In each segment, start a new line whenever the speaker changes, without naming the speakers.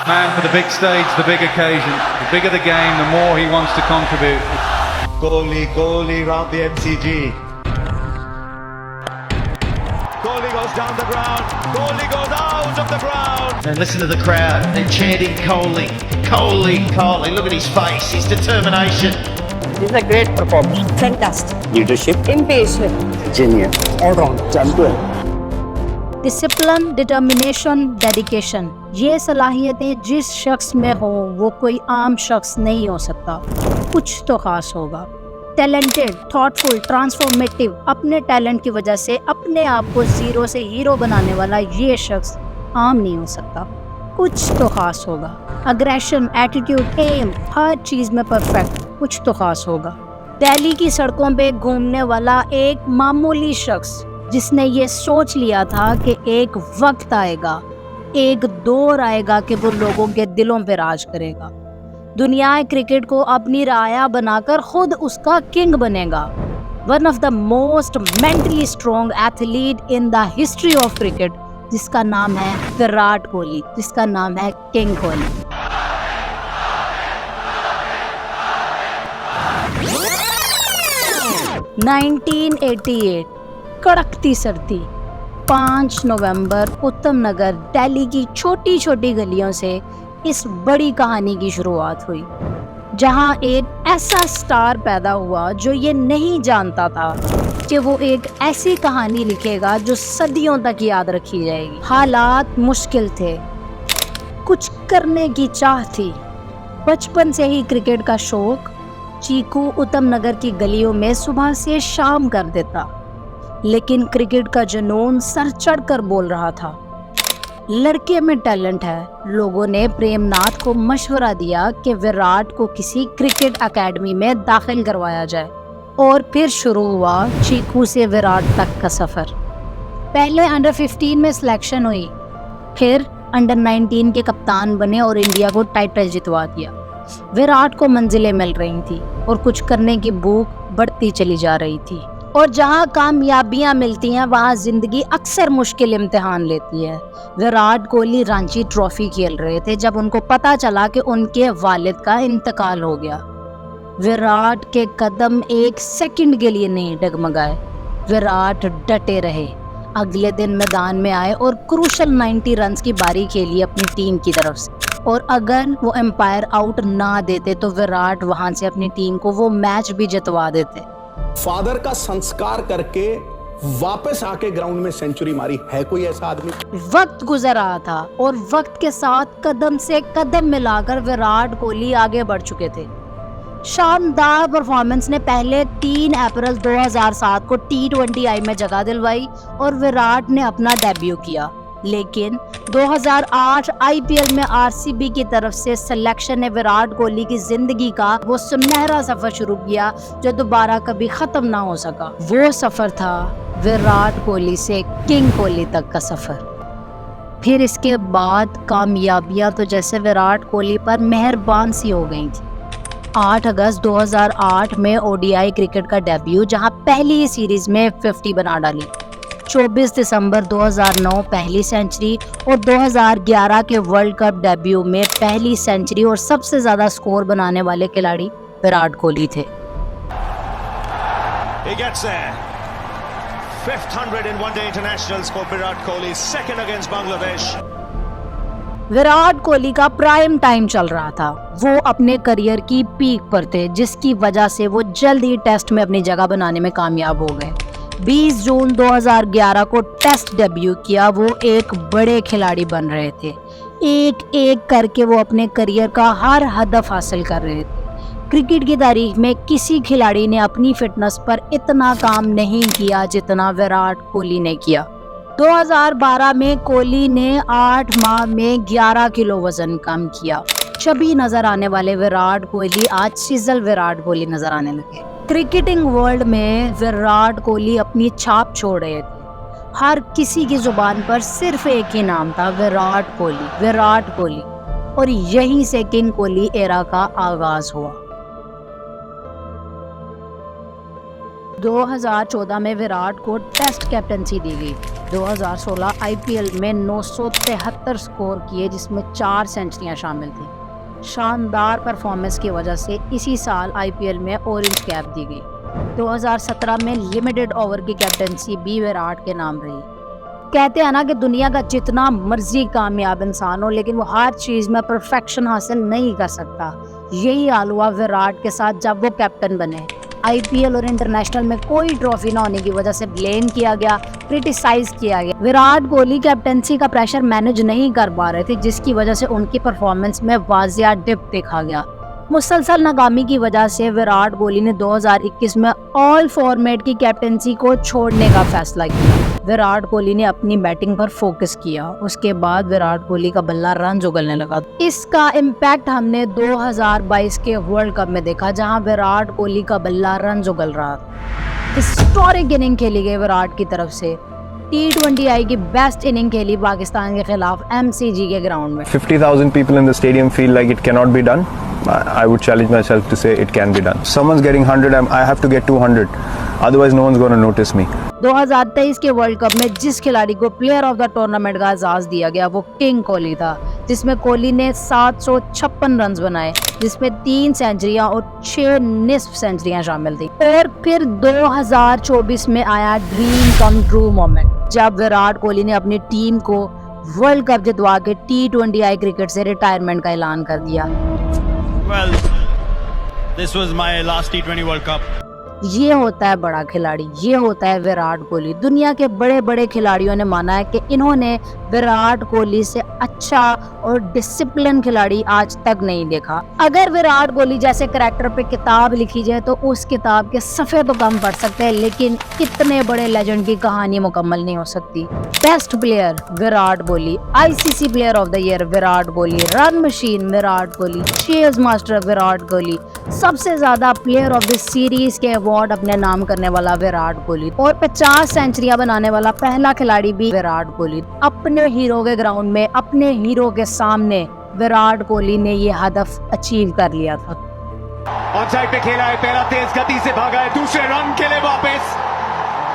Man for the big stage, the big occasion. The bigger the game, the more he wants to contribute.
Kohli round the MCG. Kohli goes down the ground. Kohli goes out of the ground.
And listen to the crowd. They're chanting Kohli, Kohli, Kohli. Look at his face, his determination.
This is a great performance.
Fantastic.
Leadership.
Impatient.
Genius.
All-round.
Champion.
Discipline, determination, dedication, ये सलाहियतें जिस शख्स में हो वो कोई आम शख्स नहीं हो सकता, कुछ तो खास होगा। टैलेंटेड, थॉटफुल, ट्रांसफॉर्मेटिव, अपने टैलेंट की वजह से अपने आप को जीरो से हीरो बनाने वाला ये शख्स आम नहीं हो सकता, कुछ तो खास होगा। अग्रेशन, एटीट्यूड, एम, हर चीज़ में परफेक्ट, कुछ तो खास होगा। दिल्ली की सड़कों पे घूमने वाला एक मामूली शख्स जिसने ये सोच लिया था कि एक वक्त आएगा, एक दौर आएगा कि वो लोगों के दिलों पे राज करेगा, दुनिया क्रिकेट को अपनी राया बनाकर खुद उसका किंग बनेगा। One of the most mentally strong athlete in the history of cricket, जिसका नाम है विराट कोहली, जिसका नाम है किंग कोहली। (1988) कड़कती सर्दी, 5 नवंबर, उत्तम नगर, दिल्ली की छोटी छोटी गलियों से इस बड़ी कहानी की शुरुआत हुई, जहां एक ऐसा स्टार पैदा हुआ जो ये नहीं जानता था कि वो एक ऐसी कहानी लिखेगा जो सदियों तक याद रखी जाएगी। हालात मुश्किल थे, कुछ करने की चाह थी, बचपन से ही क्रिकेट का शौक। चीकू उत्तम नगर की गलियों में सुबह से शाम कर देता, लेकिन क्रिकेट का जुनून सर चढ़कर बोल रहा था। लड़के में टैलेंट है। लोगों ने प्रेमनाथ को मशवरा दिया कि विराट को किसी क्रिकेट एकेडमी में दाखिल करवाया जाए, और फिर शुरू हुआ चीकू से विराट तक का सफ़र। पहले अंडर 15 में सिलेक्शन हुई, फिर अंडर 19 के कप्तान बने और इंडिया को टाइटल जितवा दिया। विराट को मंजिलें मिल रही थी और कुछ करने की भूख बढ़ती चली जा रही थी, और जहां कामयाबियां मिलती हैं वहां जिंदगी अक्सर मुश्किल इम्तिहान लेती है। विराट कोहली रांची ट्रॉफी खेल रहे थे जब उनको पता चला कि उनके वालिद का इंतकाल हो गया। विराट के कदम एक सेकंड के लिए नहीं डगमगाए। विराट डटे रहे, अगले दिन मैदान में आए और क्रूशल 90 रन्स की बारी खेली अपनी टीम की तरफ से, और अगर वो एम्पायर आउट ना देते तो विराट वहां से अपनी टीम को वो मैच भी जितवा देते।
फादर का संस्कार करके वापस आके ग्राउंड में सेंचुरी मारी है कोई ऐसा आदमी?
वक्त गुजर रहा था और वक्त के साथ कदम से कदम मिलाकर विराट कोहली आगे बढ़ चुके थे। शानदार परफॉर्मेंस ने पहले 3 अप्रैल 2007 को T20I में जगह दिलवाई और विराट ने अपना डेब्यू किया, लेकिन 2008 IPL में RCB की तरफ से सिलेक्शन ने विराट कोहली की जिंदगी का वो सुनहरा सफर शुरू किया जो दोबारा कभी खत्म ना हो सका। वो सफर था विराट कोहली से किंग कोहली तक का सफर। फिर इसके बाद कामयाबियां तो जैसे विराट कोहली पर मेहरबान सी हो गई थी। 8 अगस्त 2008 में ODI क्रिकेट का डेब्यू, जहां पहली ही सीरीज में 50 बना डाली। 24 दिसंबर 2009 पहली सेंचुरी, और 2011 के वर्ल्ड कप डेब्यू में पहली सेंचुरी और सबसे ज्यादा स्कोर बनाने वाले खिलाड़ी विराट कोहली थे।
He gets there. 5th 100 in one-day internationals for Virat Kohli, second against Bangladesh.
Virat Kohli का प्राइम टाइम चल रहा था, वो अपने करियर की पीक पर थे, जिसकी वजह से वो जल्द ही टेस्ट में अपनी जगह बनाने में कामयाब हो गए। 20 जून 2011 को टेस्ट डेब्यू किया, वो एक बड़े खिलाड़ी बन रहे थे। एक एक करके वो अपने करियर का हर हदफ हासिल कर रहे थे। क्रिकेट की तारीख में किसी खिलाड़ी ने अपनी फिटनेस पर इतना काम नहीं किया जितना विराट कोहली ने किया। 2012 में कोहली ने 8 माह में 11 किलो वजन कम किया। चबी नजर आने वाले विराट कोहली आज सिजल विराट कोहली नजर आने लगे। क्रिकेटिंग वर्ल्ड में विराट कोहली अपनी छाप छोड़ रहे थे। हर किसी की जुबान पर सिर्फ एक ही नाम था, विराट कोहली, विराट कोहली, और यहीं से किंग कोहली एरा का आगाज हुआ। 2014 में विराट को टेस्ट कैप्टनसी दी गई। 2016 आईपीएल में 973 स्कोर किए, जिसमें 4 सेंचुरियां शामिल थी। शानदार परफॉर्मेंस की वजह से इसी साल आईपीएल में ऑरेंज कैप दी गई। 2017 में लिमिटेड ओवर की कैप्टनसी भी विराट के नाम रही। कहते हैं ना कि दुनिया का जितना मर्जी कामयाब इंसान हो, लेकिन वो हर चीज़ में परफेक्शन हासिल नहीं कर सकता। यही हाल हुआ विराट के साथ जब वो कैप्टन बने। आईपीएल और इंटरनेशनल में कोई ट्रॉफी ना होने की वजह से ब्लेम किया गया, क्रिटिसाइज किया गया। विराट कोहली कैप्टनसी का प्रेशर मैनेज नहीं कर पा रहे थे, जिसकी वजह से उनकी परफॉर्मेंस में वाजिया डिप देखा गया। मुसलसल नाकामी की वजह से विराट कोहली ने 2021 में ऑल फॉर्मेट की कैप्टनसी को छोड़ने का फैसला किया। विराट कोहली ने अपनी बैटिंग पर फोकस किया। उसके बाद विराट कोहली का बल्ला रन उगलने लगा। इसका इम्पैक्ट हमने 2022 के वर्ल्ड कप में देखा, जहां विराट कोहली का बल्ला रन उगल रहा था। हिस्टोरिक इनिंग खेली गई विराट की तरफ से। T20I की बेस्ट इनिंग खेली पाकिस्तान के खिलाफ MCG के ग्राउंड में।
50,000 people in the stadium feel like it cannot be done. I would challenge myself to say it can be done. Someone's getting 100, I have to get 200. Otherwise, no one's going to notice me.
2023 के world cup में जिस खिलाड़ी को player of the tournament का एजाज दिया गया वो king Kohli था, जिसमें कोहली ने 756 रन बनाए, जिसमें 3 सेंचुरियां और 6 निस्फ सेंचुरियां शामिल थी। और फिर 2024 में आया ड्रीम कम ट्रू मोमेंट, जब विराट कोहली ने अपनी टीम को वर्ल्ड कप जितवा के T20I क्रिकेट से रिटायरमेंट का ऐलान कर दिया।
Well, this was my last T20 World Cup.
ये होता है बड़ा खिलाड़ी, ये होता है विराट कोहली। दुनिया के बड़े बड़े खिलाड़ियों ने माना है कि इन्होंने विराट कोहली से अच्छा और डिसिप्लिन खिलाड़ी आज तक नहीं देखा। अगर विराट कोहली जैसे कैरेक्टर पे किताब लिखी जाए तो उस किताब के सफ़े तो कम पढ़ सकते हैं, लेकिन इतने बड़े लेजेंड की कहानी मुकम्मल नहीं हो सकती। Best player Virat Kohli, ICC player of the year Virat Kohli, run machine Virat Kohli, chase master Virat Kohli, सबसे ज्यादा प्लेयर ऑफ द सीरीज के अवार्ड अपने नाम करने वाला विराट कोहली, और 50 सेंचुरियां बनाने वाला पहला खिलाड़ी भी विराट कोहली। अपने हीरो के ग्राउंड में, अपने हीरो के सामने विराट कोहली ने ये हदफ अचीव कर लिया था।
ऑन साइड पे खेला है, पहला तेज गति से भागा है, दूसरे रन के लिए वापस।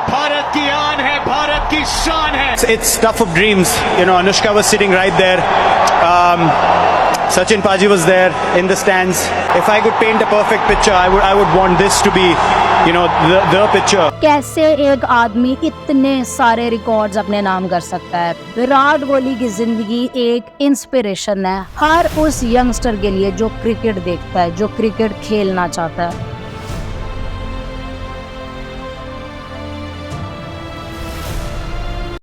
भारत की आन है, भारत की शान है। It's stuff of dreams, you know. Anushka was sitting right there. Sachin Paji was there in the stands. If I could paint a perfect picture, I would want this to be, you know, the picture.
कैसे एक आदमी इतने सारे records अपने नाम कर सकता है? विराट कोहली की जिंदगी एक इंस्पिरेशन है हर उस यंगस्टर के लिए जो क्रिकेट देखता है, जो क्रिकेट खेलना चाहता है।